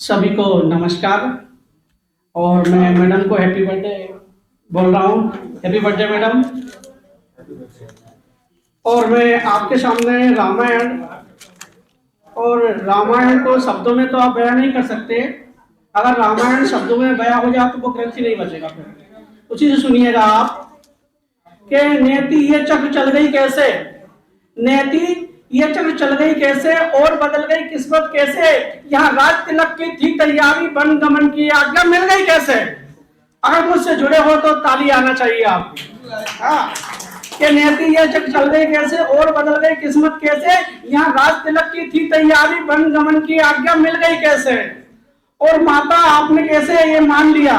सभी को नमस्कार। और मैं मैडम को हैप्पी बर्थडे बोल रहा हूँ। Happy birthday madam. और मैं आपके सामने रामायण को शब्दों में तो आप बयान नहीं कर सकते। अगर रामायण शब्दों में बयान हो जाए तो वो ग्रंथ ही नहीं बचेगा। फिर उसी से सुनिएगा आप कि नेति ये चक्र चल गई कैसे, नेति ये चक्र चल गई कैसे और बदल गई किस्मत कैसे, यहाँ राज तिलक की थी तैयारी वन गमन की आज्ञा मिल गई कैसे। अगर मुझसे जुड़े हो तो ताली आना चाहिए आपको। हाँ, कि नेति ये चक्र चल गई कैसे और बदल गई किस्मत कैसे, यहाँ राज तिलक की थी तैयारी वन गमन की आज्ञा मिल गई कैसे। और माता आपने कैसे ये मान लिया,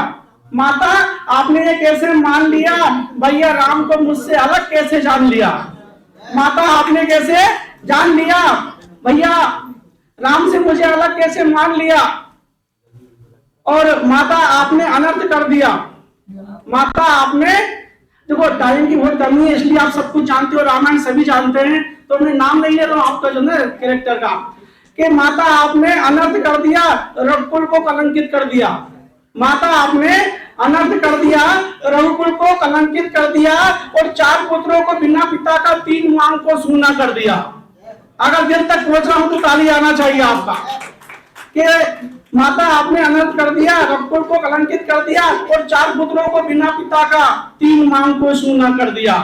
माता आपने ये कैसे मान लिया, भैया राम को मुझसे अलग कैसे जान लिया। माता आपने कैसे जान लिया, भैया राम से मुझे अलग कैसे मान लिया। और माता आपने अनर्थ कर दिया। माता आपने, देखो टाइम की बहुत कमी है इसलिए आप सब कुछ जानते हो, रामायण सभी जानते हैं तो मैं नाम नहीं ले रहा हूं आपका जो है कैरेक्टर का, कि माता आपने अनर्थ कर दिया, रघुकुल को कलंकित कर दिया। माता आपने अनर्थ कर दिया, रघुकुल को कलंकित कर दिया और 4 पुत्रों को बिना पिता का 3 मांग को सूना कर दिया। अगर दिल तक पहुंच रहा हूं तो ताली आना चाहिए आपका। कि माता आपने अनर्थ कर दिया, रघुकुल को कलंकित कर दिया और 4 पुत्रों को बिना पिता का 3 मांग को सूना कर दिया।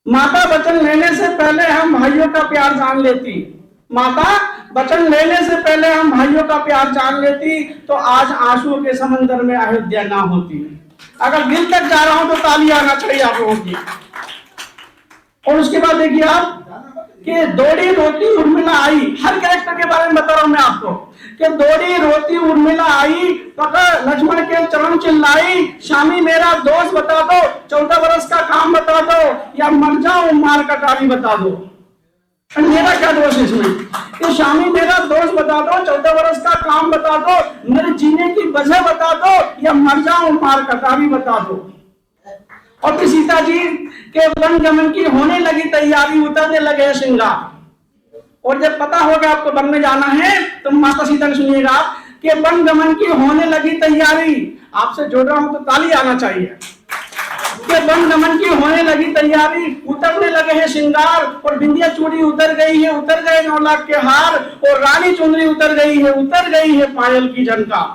माता वचन लेने से पहले हम भाइयों का प्यार जान लेती, माता वचन लेने से पहले हम भाइयों का प्यार जान लेती तो आज आंसुओं के समंदर में अयोध्या ना होती। अगर दिल तक जा रहा हूं तो ताली आना चाहिए आप लोगों की। और उसके बाद देखिए आप कि दौड़ी रोती उर्मिला आई, हर कैरेक्टर के बारे में बता रहा हूं मैं आपको कि दौड़ी रोती उर्मिला आई, पकड़ लक्ष्मण के चरण चिल्लाई, स्वामी मेरा दोष बता दो, 14 वर्ष का काम बता दो या मर जाऊं मार कटारी बता दो। मेरा क्या दोष है इसमें कि स्वामी मेरा दोष बता दो, 14 वर्ष का काम बता दो, मेरे जीने की वजह बता दो या मर जाऊं मार कटारी बता दो। और फिर सीता जी के वन गमन की होने लगी तैयारी, उतरने लगे श्रृंगार। और जब पता होगा आपको वन में जाना है तो माता सीता ने सुनिएगा कि वन गमन की होने लगी तैयारी। आपसे जोड़ रहा हूं तो ताली आना चाहिए कि वन गमन की होने लगी तैयारी, उतरने लगे हैं श्रृंगार और बिंदिया चूड़ी उतर गई है, उतर गए 9 लाख के हार और रानी चुनरी उतर गई है पायल की झनकार।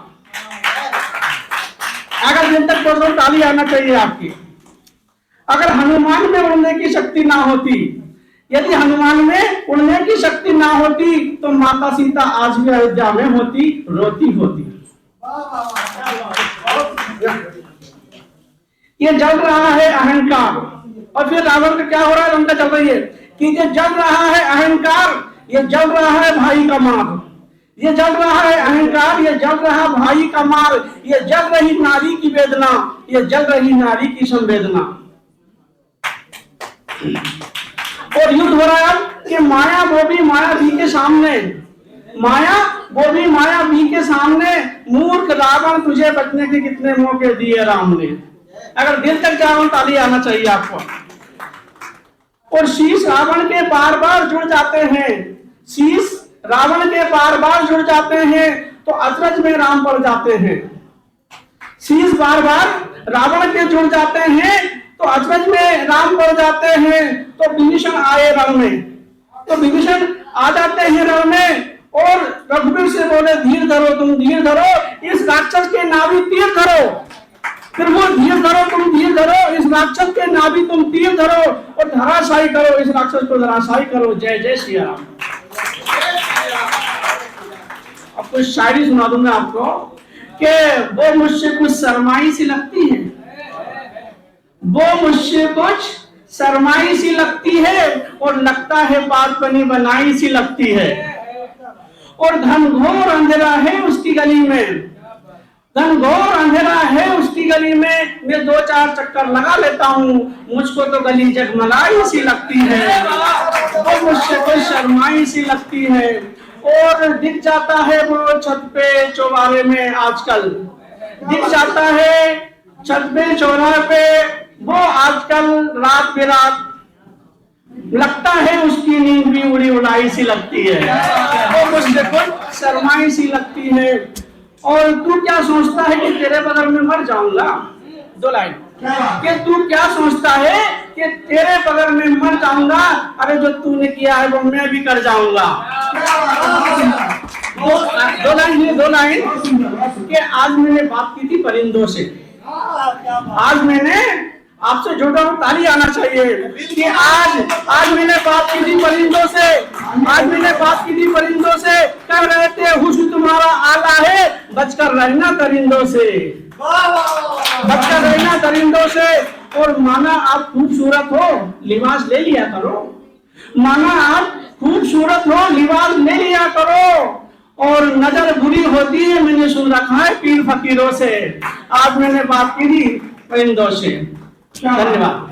अगर दिन तक पहुंचो ताली आना चाहिए आपकी। अगर हनुमान में उड़ने की शक्ति ना होती, यदि हनुमान में उड़ने की शक्ति ना होती तो माता सीता आज भी अयोध्या में होती, रोती होती। ये जल रहा है अहंकार। और फिर रावण का क्या हो रहा है, उनका चल रही है कि ये जल रहा है अहंकार, ये जल रहा है भाई का मार, ये जल रहा है अहंकार, ये जल रहा भाई का मार, ये जल रही नारी की वेदना, ये जल रही नारी की संवेदना। और युद्ध हो रहा है कि माया वो भी माया भी के सामने, माया वो भी माया भी के सामने, मूर्ख रावण तुझे बचने के कितने मौके दिए राम ने। अगर दिल तक जा रहा हूं ताली आना चाहिए आपको। और शीश रावण के बार बार जुड़ जाते हैं, शीश रावण के बार बार जुड़ जाते हैं तो अचरज में राम पड़ जाते हैं। शीश बार बार रावण के जुड़ जाते हैं तो अचरज में राम पड़ जाते हैं। तो विभीषण आए रण में, तो विभीषण आ जाते हैं रण में और रघुवीर से बोले धीर धरो तुम धीर धरो, इस राक्षस के नाभि तीर धरो। फिर वो धीर धरो तुम धीर धरो, इस राक्षस के नाभि तुम तीर धरो और धराशायी करो, इस राक्षस को धराशायी करो। जय जय श्री राम। अब कुछ शायरी सुना दूंगा आपको कि वो मुझसे कुछ शर्माई सी लगती है, वो मुझसे कुछ शर्माई सी लगती है और लगता है बात बनी बनाई सी लगती है। और घनघोर अंधेरा है उसकी गली में, घनघोर अंधेरा है उसकी गली में, मैं 2-4 चक्कर लगा लेता हूँ, मुझको तो गली जगमलाई सी लगती है। वो मुझसे कुछ शर्माई सी लगती है। और दिख जाता है वो छत पे चौबारे में, आजकल दिख जाता है छत पे चौराहे पे वो आजकल रात बेरात, लगता है उसकी नींद भी उड़ी उड़ाई सी लगती है, वो मुझसे कुछ शर्माई सी लगती है। और तू क्या सोचता है कि तेरे बगल में मर जाऊंगा? 2 लाइन कि तू क्या सोचता है कि तेरे बगल में मर जाऊंगा? अरे जो तूने किया है वो मैं भी कर जाऊंगा। 2 लाइन कि आज मैंने बात की थी परिंदों से, आज मैंने आपसे जुड़ा हूं, ताली आना चाहिए कि आज मैंने बात की थी परिंदों से, आज मैंने बात की थी परिंदों से। कह रहे थे हुस्न तुम्हारा आला है, बचकर रहना दरिंदों से, बचकर रहना दरिंदों से। और माना आप खूबसूरत हो, लिबास ले लिया करो, माना आप खूबसूरत हो, लिबास ले लिया करो। और नजर बुरी होती है, मैंने सुन रखा है पीर फकीरों से। आज मैंने बात की थी परिंदों से। धन्यवाद।